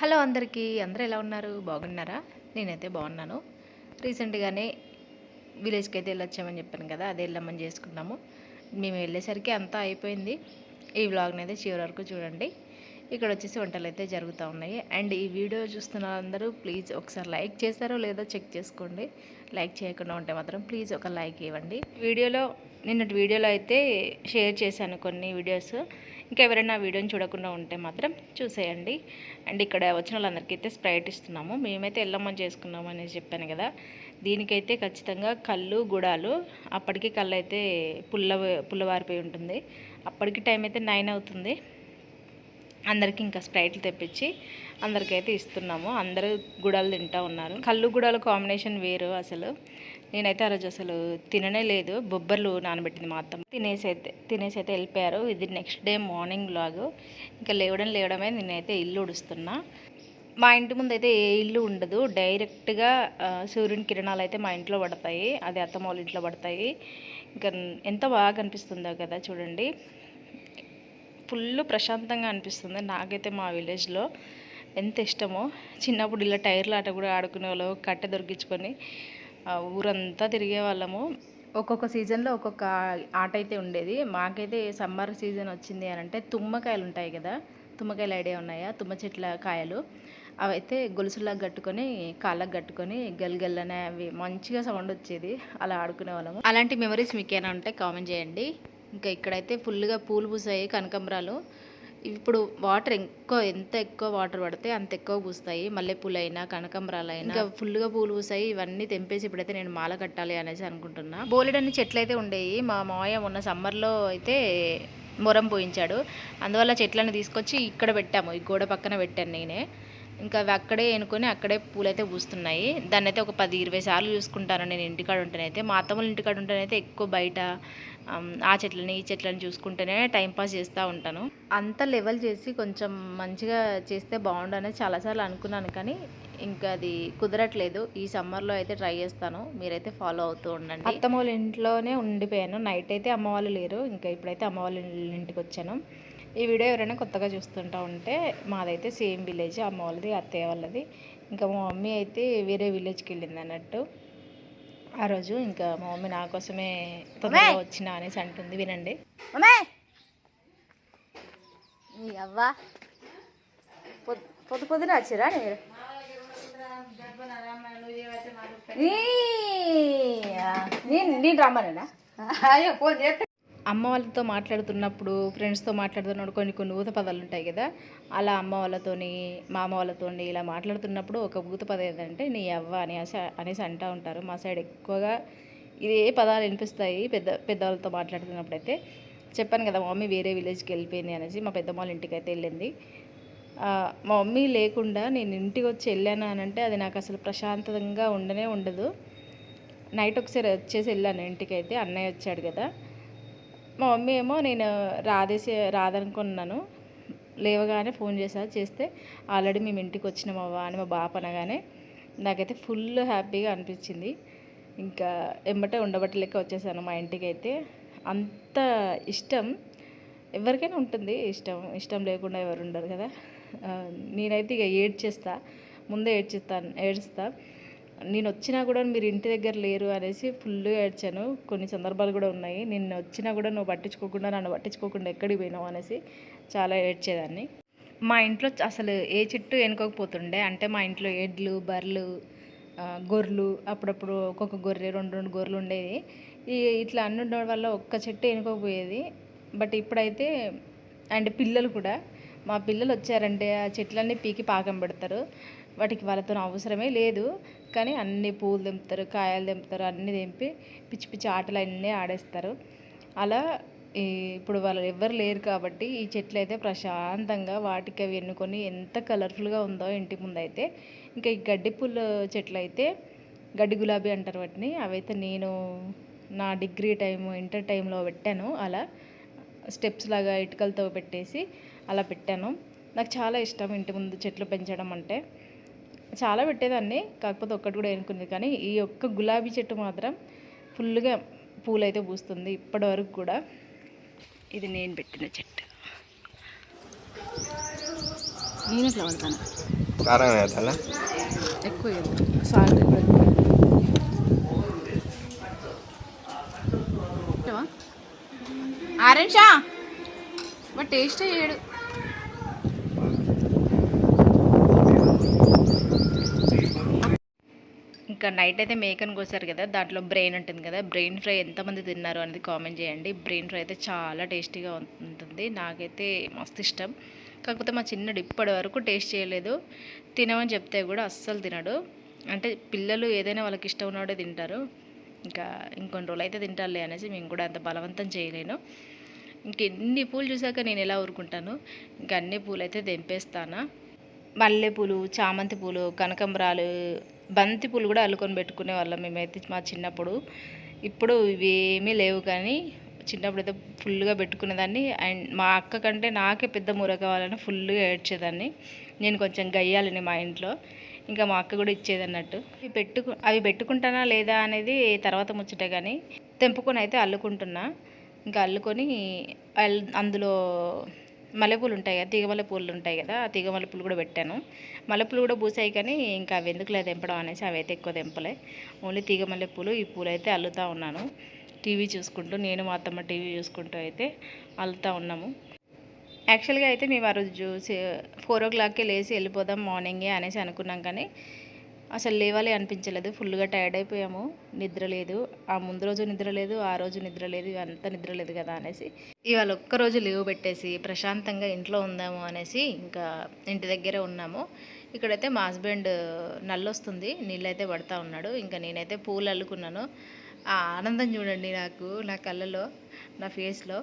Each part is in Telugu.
హలో అందరికీ, అందరూ ఎలా ఉన్నారు? బాగున్నారా? నేనైతే బాగున్నాను. రీసెంట్గానే విలేజ్కి అయితే వెళ్ళొచ్చామని చెప్పాను కదా, అదే వెళ్ళమని చేసుకున్నాము. మేము వెళ్ళేసరికి అంతా అయిపోయింది. ఈ వ్లాగ్ని అయితే చివరి వరకు చూడండి. ఇక్కడ వచ్చేసి వంటలు అయితే జరుగుతూ ఉన్నాయి. అండ్ ఈ వీడియో చూస్తున్న అందరూ ప్లీజ్ ఒకసారి లైక్ చేస్తారో లేదో చెక్ చేసుకోండి. లైక్ చేయకుండా ఉంటే మాత్రం ప్లీజ్ ఒక లైక్ ఇవ్వండి. నిన్నటి వీడియోలో అయితే షేర్ చేశాను కొన్ని వీడియోస్. ఇంకా ఎవరైనా వీడియోని చూడకుండా ఉంటే మాత్రం చూసేయండి. అండ్ ఇక్కడ వచ్చిన వాళ్ళందరికీ అయితే స్ప్రైట్ ఇస్తున్నాము. మేమైతే ఎల్లమ్మని చేసుకున్నాము అనేసి చెప్పాను కదా. దీనికైతే ఖచ్చితంగా కళ్ళు గుడాలు. అప్పటికి కళ్ళు అయితే పుల్లవారిపోయి ఉంటుంది. అప్పటికి టైం అయితే 9 అవుతుంది. అందరికీ ఇంకా స్ప్రైట్లు తెప్పించి అందరికైతే ఇస్తున్నాము. అందరూ గుడాలు తింటూ ఉన్నారు. కళ్ళు గుడాలు కాంబినేషన్ వేరు. అసలు నేనైతే ఆ రోజు అసలు తిననే లేదు. బొబ్బర్లు నానబెట్టింది మా అత్తమ్మ. తినేసి అయితే వెళ్ళిపోయారు. ఇది నెక్స్ట్ డే మార్నింగ్ లాగు. ఇంకా లేవడమే నేనైతే ఇల్లు ఉడుస్తున్నా. మా ఇంటి ముందు అయితే ఏ ఇల్లు ఉండదు. డైరెక్ట్గా సూర్యుని కిరణాలు అయితే మా ఇంట్లో పడతాయి. అది అత్తమ్మ వాళ్ళ ఇంట్లో పడతాయి. ఇంకా ఎంత బాగా అనిపిస్తుందో కదా చూడండి. ఫుల్ ప్రశాంతంగా అనిపిస్తుంది. నాకైతే మా విలేజ్లో ఎంత ఇష్టమో. చిన్నప్పుడు ఇలా టైర్ల ఆట కూడా ఆడుకునే వాళ్ళము. కట్టె దొరికించుకొని ఊరంతా తిరిగే వాళ్ళము. ఒక్కొక్క సీజన్లో ఒక్కొక్క ఆట అయితే ఉండేది. మాకైతే సమ్మర్ సీజన్ వచ్చింది అని అంటే తుమ్మకాయలు ఉంటాయి కదా, తుమ్మకాయలు ఐడియా ఉన్నాయా? తుమ్మ చెట్ల కాయలు అవైతే గొలుసులాగా కట్టుకొని కాళ్ళకు కట్టుకొని గల్గల్లనే అవి మంచిగా సౌండ్ వచ్చేది. అలా ఆడుకునే వాళ్ళము. అలాంటి మెమరీస్ మీకు ఏమైనా ఉంటే కామెంట్ చేయండి. ఇంకా ఇక్కడైతే ఫుల్గా పూలు పూసాయి, కనకంబరాలు. ఇప్పుడు వాటర్ ఎంత ఎక్కువ వాటర్ పడితే అంత ఎక్కువ పూస్తాయి. మల్లెపూలైనా కనకంబరాలైనా ఇంకా ఫుల్గా పూలు పూసాయి. ఇవన్నీ తెంపేసి ఇప్పుడైతే నేను మాల కట్టాలి అనేసి అనుకుంటున్నా. బోలెడన్ని చెట్లు అయితే ఉండేవి. మా మావయ్య మొన్న సమ్మర్లో అయితే మొరం పోయించాడు. అందువల్ల చెట్లను తీసుకొచ్చి ఇక్కడ పెట్టాము. ఈ గోడ పక్కన పెట్టాను నేనే. ఇంకా అవి అక్కడే ఎనుకొని అక్కడే పూలైతే పూస్తున్నాయి. దాన్ని అయితే ఒక 10-20 సార్లు చూసుకుంటాను నేను ఇంటికాడ ఉంటేనైతే. మా అత్తమ్మల ఇంటికాడ ఉంటేనైతే ఎక్కువ బయట ఆ చెట్లని ఈ చెట్లని చూసుకుంటూనే టైంపాస్ చేస్తూ ఉంటాను. అంత లెవెల్ చేసి కొంచెం మంచిగా చేస్తే బాగుండని చాలాసార్లు అనుకున్నాను, కానీ ఇంకా అది కుదరట్లేదు. ఈ సమ్మర్లో అయితే ట్రై చేస్తాను. మీరైతే ఫాలో అవుతూ ఉండండి. అత్తమ్మ వాళ్ళ ఇంట్లోనే ఉండిపోయాను. నైట్ అయితే అమ్మ వాళ్ళు లేరు. ఇంకా ఇప్పుడైతే అమ్మ వాళ్ళ ఇంటికి వచ్చాను. ఈ వీడియో ఎవరైనా కొత్తగా చూస్తుంటా ఉంటే మాదైతే సేమ్ విలేజ్. అమ్మ వాళ్ళది అత్తయ్య వాళ్ళది. ఇంకా మా మమ్మీ అయితే వేరే విలేజ్కి వెళ్ళింది అన్నట్టు ఆ రోజు. ఇంకా మా మమ్మీ నా కోసమే తొందరగా వచ్చిన అనేసి అంటుంది. వినండి. అవ్వా పొద్దున వచ్చిరా మీరు? నేను రమ్మనేనా? అమ్మ వాళ్ళతో మాట్లాడుతున్నప్పుడు, ఫ్రెండ్స్తో మాట్లాడుతున్నప్పుడు కొన్ని ఊత పదాలు ఉంటాయి కదా. అలా అమ్మ వాళ్ళతోని మామ వాళ్ళతోని ఇలా మాట్లాడుతున్నప్పుడు ఒక ఊత పదం ఏంటంటే నీ అవ్వ అనేసి అంటూ ఉంటారు. మా సైడ్ ఎక్కువగా ఇదే పదాలు వినిపిస్తాయి పెద్దవాళ్ళతో మాట్లాడుతున్నప్పుడు. అయితే చెప్పాను కదా మా మమ్మీ వేరే విలేజ్కి వెళ్ళిపోయింది అనేసి. మా పెద్దమ్మ వాళ్ళ ఇంటికి అయితే వెళ్ళింది. మా మమ్మీ లేకుండా నేను ఇంటికి వచ్చి వెళ్ళాను అని అంటే అది నాకు అసలు ప్రశాంతంగా ఉండదు. నైట్ ఒకసారి వచ్చేసి వెళ్ళాను ఇంటికి. అయితే అన్నయ్య వచ్చాడు కదా. మా మమ్మీ ఏమో నేను రాదనుకున్నాను. లేవగానే ఫోన్ చేస్తే ఆల్రెడీ మేము ఇంటికి వచ్చినామవ్వా అని మా బాప అనగానే నాకైతే ఫుల్ హ్యాపీగా అనిపించింది. ఇంకా ఎమ్మటే ఉండబట్టలేక వచ్చేసాను మా ఇంటికి. అయితే అంత ఇష్టం ఎవరికైనా ఉంటుంది. ఇష్టం లేకుండా ఎవరు ఉండరు కదా. నేనైతే ఇక ముందే ఏడుస్తా. నేను వచ్చినా కూడా మీరు ఇంటి దగ్గర లేరు అనేసి ఫుల్గా ఏడ్చాను. కొన్ని సందర్భాలు కూడా ఉన్నాయి. నేను వచ్చినా కూడా నన్ను పట్టించుకోకుండా ఎక్కడికి పోయినావు అనేసి చాలా ఏడ్చేదాన్ని. మా ఇంట్లో అసలు ఏ చెట్టు ఎనుకోకపోతుండే. అంటే మా ఇంట్లో ఎడ్లు, బర్రెలు, గొర్రెలు, అప్పుడప్పుడు ఒక్కొక్క గొర్రె 2 గొర్రెలు ఉండేది. ఇట్లా అన్ని ఉండడం వల్ల ఒక్క చెట్టు ఎనుకోకపోయేది. బట్ ఇప్పుడైతే అండ్ పిల్లలు కూడా, మా పిల్లలు వచ్చారంటే ఆ చెట్లన్నీ పీకి పాకం పెడతారు. వాటికి వాళ్ళతో అవసరమే లేదు, కానీ అన్ని పూలు తెంపుతారు, కాయలు తెంపుతారు, అన్నీ తెంపి పిచ్చి పిచ్చి ఆటలు అన్నీ ఆడేస్తారు. అలా ఇప్పుడు వాళ్ళు ఎవ్వరు లేరు కాబట్టి ఈ చెట్లు అయితే ప్రశాంతంగా వాటికి అవి ఎన్నుకొని ఎంత కలర్ఫుల్గా ఉందో ఇంటి ముందు అయితే. ఇంకా ఈ గడ్డి పూల చెట్లు అయితే గడ్డి గులాబీ అంటారు వాటిని. అవైతే నేను నా డిగ్రీ ఇంటర్ టైంలో పెట్టాను. అలా స్టెప్స్ లాగా ఇటుకలతో పెట్టేసి అలా పెట్టాను. నాకు చాలా ఇష్టం ఇంటి ముందు చెట్లు పెంచడం అంటే. చాలా పెట్టేదాన్ని, కాకపోతే ఒక్కటి కూడా ఎన్నుకుంది. కానీ ఈ ఒక్క గులాబీ చెట్టు మాత్రం ఫుల్గా పూలైతే పూస్తుంది ఇప్పటి వరకు కూడా. ఇది నేను పెట్టిన చెట్టు. నేను ఎట్లా పడతాను కారం వేద్దాలా ఎక్కువ సాల్ట్ ఆరెంజా బట్ టేస్ట్ చేయడు. ఇంకా నైట్ అయితే మేకను కోసారు కదా, దాంట్లో బ్రెయిన్ ఉంటుంది కదా, బ్రెయిన్ ఫ్రై ఎంతమంది తిన్నారు అనేది కామెంట్ చేయండి. బ్రెయిన్ ఫ్రై అయితే చాలా టేస్టీగా ఉంటుంది, నాకైతే మస్తు ఇష్టం. కాకపోతే మా చిన్నడు ఇప్పటి వరకు టేస్ట్ చేయలేదు. తినమని చెప్తే కూడా అస్సలు తినడు. అంటే పిల్లలు ఏదైనా వాళ్ళకి ఇష్టం ఉన్నవాడే తింటారు. ఇంకా ఇంకొన్ని రోజులు అయితే తింటారులే అనేసి మేము కూడా అంత బలవంతం చేయలేను. ఇంకెన్ని పూలు చూసాక నేను ఎలా ఊరుకుంటాను. ఇంకా అన్ని పూలు అయితే తెంపేస్తాను. మల్లెపూలు, చామంతి పూలు, కనకంబరాలు, బంతి పూలు కూడా అల్లుకొని పెట్టుకునే వాళ్ళం మేమైతే మా చిన్నప్పుడు. ఇప్పుడు ఇవేమీ లేవు, కానీ చిన్నప్పుడు అయితే ఫుల్గా పెట్టుకునేదాన్ని. అండ్ మా అక్క కంటే నాకే పెద్ద మూర కావాలని ఫుల్గా ఏడ్చేదాన్ని. నేను కొంచెం గయ్యాలని మా ఇంట్లో, ఇంకా మా అక్క కూడా ఇచ్చేది అన్నట్టు. అవి పెట్టుకుంటానా లేదా అనేది తర్వాత ముచ్చటే, కానీ తెంపుకొని అయితే అల్లుకుంటున్నా. ఇంకా అల్లుకొని అందులో మల్లెపూలు ఉంటాయి కదా, తీగ మల్లెపూలు ఉంటాయి కదా, ఆ తీగ మల్లెపూలు కూడా పెట్టాను. మల్లెపూలు కూడా పూసాయి, కానీ ఇంకా అవి ఎందుకులే తెంపడం అనేసి అవి అయితే ఎక్కువ తెంపలే. ఓన్లీ తీగ మల్లెపూలు, ఈ పూలు అయితే అల్లుతూ ఉన్నాను. టీవీ చూసుకుంటూ, నేను మా అత్తమ్మ టీవీ చూసుకుంటూ అయితే అల్లుతూ ఉన్నాము. యాక్చువల్గా అయితే మేము ఆ రోజు 4 o'clockకే లేచి వెళ్ళిపోదాం మార్నింగే అనేసి అనుకున్నాం, కానీ అసలు లేవాలి అనిపించలేదు. ఫుల్గా టైర్డ్ అయిపోయాము, నిద్ర లేదు. ఆ ముందు రోజు నిద్ర లేదు, ఆ రోజు నిద్ర లేదు, ఇవంతా నిద్ర లేదు కదా అనేసి ఇవాళ ఒక్కరోజు లీవ్ పెట్టేసి ప్రశాంతంగా ఇంట్లో ఉందాము అనేసి ఇంకా ఇంటి దగ్గరే ఉన్నాము. ఇక్కడైతే మా హస్బెండ్ నల్లొస్తుంది, నీళ్ళైతే పడతా ఉన్నాడు. ఇంకా నేనైతే పూలు అల్లుకున్నాను. ఆ ఆనందం చూడండి నా కళ్ళలో, నా ఫేస్లో.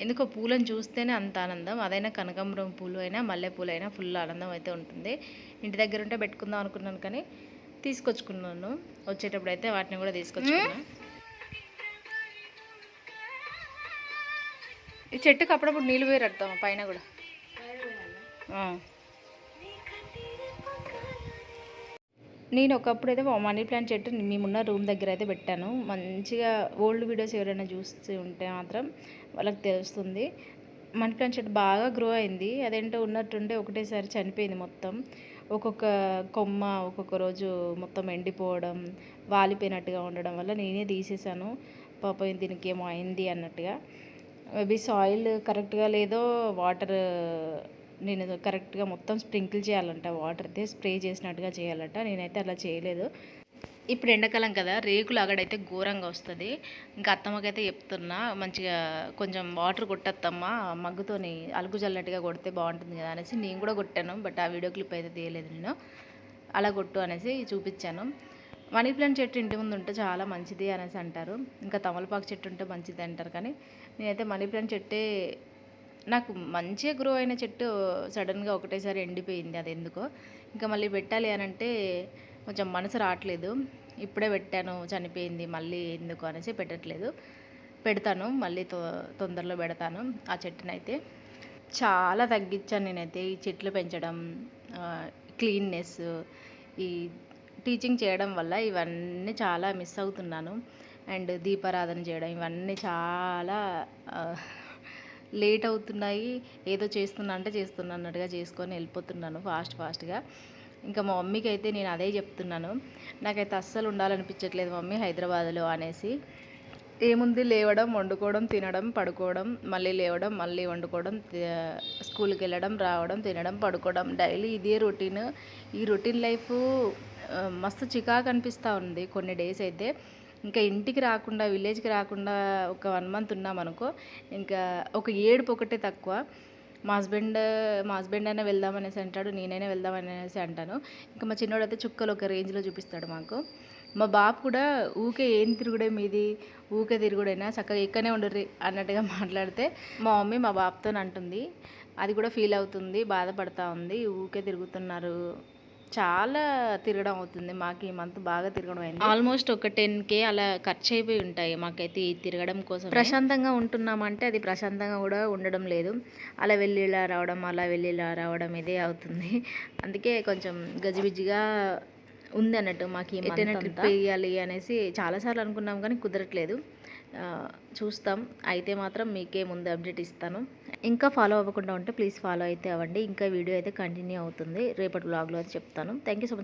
ఎందుకో పూలను చూస్తేనే అంత ఆనందం. అదైనా కనకాంబరం పూలు అయినా మల్లెపూలు అయినా ఫుల్ ఆనందం అయితే ఉంటుంది. ఇంటి దగ్గర ఉంటే పెట్టుకుందాం అనుకున్నాను, కానీ తీసుకొచ్చుకున్నాను. వచ్చేటప్పుడు అయితే వాటిని కూడా తీసుకొచ్చుకున్నాను. ఈ చెట్టుకి అప్పుడప్పుడు నీళ్ళు పోయి రడతాం పైన కూడా. నేను ఒకప్పుడు అయితే మనీ ప్లాంట్ చెట్టు మేమున్న రూమ్ దగ్గర అయితే పెట్టాను. మంచిగా ఓల్డ్ వీడియోస్ ఎవరైనా చూస్తూ ఉంటే మాత్రం వాళ్ళకి తెలుస్తుంది. మనీ ప్లాంట్ చెట్టు బాగా గ్రో అయింది. అదేంటో ఉన్నట్టుండే ఒకటేసారి చనిపోయింది మొత్తం. ఒక్కొక్క కొమ్మ ఒక్కొక్క రోజు మొత్తం ఎండిపోవడం, వాలిపోయినట్టుగా ఉండడం వల్ల నేనే తీసేసాను. పాపం దీనికి ఏమో అయింది అన్నట్టుగా. మేబీ సాయిల్ కరెక్ట్గా లేదో, వాటర్ నేను కరెక్ట్గా మొత్తం స్ప్రింకిల్ చేయాలంట, వాటర్ అయితే స్ప్రే చేసినట్టుగా చేయాలంట. నేనైతే అలా చేయలేదు. ఇప్పుడు ఎండాకాలం కదా, రేకులు అగడైతే ఘోరంగా వస్తుంది. ఇంకా అత్తమ్మకైతే చెప్తున్నా, మంచిగా కొంచెం వాటర్ కొట్టత్తమ్మా, మగ్గుతోని అలుగు జల్లట్టుగా కొడితే బాగుంటుంది కదా అనేసి. నేను కూడా కొట్టాను, బట్ ఆ వీడియో క్లిప్ అయితే తీయలేదు నేను. అలా కొట్టు అనేసి చూపించాను. మనీ ప్లాంట్ చెట్టు ఇంటి ముందు ఉంటే చాలా మంచిది అనేసి అంటారు. ఇంకా తమలపాకు చెట్టు ఉంటే మంచిది అంటారు, కానీ నేనైతే మనీ ప్లాంట్ చెట్టే, నాకు మంచిగా గ్రో అయిన చెట్టు సడన్గా ఒకటేసారి ఎండిపోయింది. అది ఎందుకో ఇంకా మళ్ళీ పెట్టాలి అని అంటే కొంచెం మనసు రావట్లేదు. ఇప్పుడే పెట్టాను చనిపోయింది, మళ్ళీ ఎందుకు అనేసి పెట్టట్లేదు. పెడతాను మళ్ళీ, తొందరలో పెడతాను. ఆ చెట్టునైతే చాలా తగ్గించాను నేనైతే. ఈ చెట్లు పెంచడం, క్లీన్నెస్, ఈ టీచింగ్ చేయడం వల్ల ఇవన్నీ చాలా మిస్ అవుతున్నాను. అండ్ దీపారాధన చేయడం, ఇవన్నీ చాలా లేట్ అవుతున్నాయి. ఏదో చేస్తున్నా అంటే చేస్తున్నా అన్నట్టుగా చేసుకొని వెళ్ళిపోతున్నాను ఫాస్ట్గా. ఇంకా మా మమ్మీకి అయితే నేను అదే చెప్తున్నాను, నాకైతే అస్సలు ఉండాలనిపించట్లేదు మమ్మీ హైదరాబాద్లో అనేసి. ఏముంది, లేవడం, వండుకోవడం, తినడం, పడుకోవడం, మళ్ళీ లేవడం, మళ్ళీ వండుకోవడం, స్కూల్కి వెళ్ళడం, రావడం, తినడం, పడుకోవడం, డైలీ ఇదే రొటీన్. ఈ రొటీన్ లైఫ్ మస్తు చికాకు అనిపిస్తూ ఉంది కొన్ని డేస్ అయితే. ఇంకా ఇంటికి రాకుండా, విలేజ్కి రాకుండా ఒక 1 month ఉన్నామనుకో, ఇంకా ఒక ఏడుపు ఒకటే తక్కువ. మా హస్బెండ్ అయినా వెళ్దామనేసి అంటాడు, నేనైనా వెళ్దామనేసి అంటాను. ఇంకా మా చిన్నోడు అయితే చుక్కలు ఒక రేంజ్లో చూపిస్తాడు మాకు. మా బాబు కూడా ఊకే ఏం తిరుగుడే మీది, ఊకే తిరుగుడైనా చక్కగా ఇక్కడనే ఉండరు అన్నట్టుగా మాట్లాడితే మా మమ్మీ మా బాబుతో అంటుంది. అది కూడా ఫీల్ అవుతుంది, బాధపడతా ఉంది. ఊకే తిరుగుతున్నారు, చాలా తిరగడం అవుతుంది మాకు. ఈ మంత్ బాగా తిరగడం అయింది. ఆల్మోస్ట్ ఒక 10K అలా ఖర్చు అయిపోయి ఉంటాయి మాకైతే ఈ తిరగడం కోసం. ప్రశాంతంగా ఉంటున్నామంటే అది ప్రశాంతంగా కూడా ఉండడం లేదు. అలా వెళ్ళి ఇలా రావడం, అలా వెళ్ళి ఇలా రావడం ఇదే అవుతుంది. అందుకే కొంచెం గజిబిజిగా ఉంది అన్నట్టు మాకు. ఎటైనా ట్రిప్ వేయాలి అనేసి చాలాసార్లు అనుకున్నాం, కానీ కుదరట్లేదు. చూస్తాం. అయితే మాత్రం మీకే ముందు అప్డేట్ ఇస్తాను. ఇంకా ఫాలో అవ్వకుండా ఉంటే ప్లీజ్ ఫాలో అయితే అవ్వండి. ఇంకా వీడియో అయితే కంటిన్యూ అవుతుంది. రేపటి వ్లాగ్లో అయితే చెప్తాను. Thank you so much.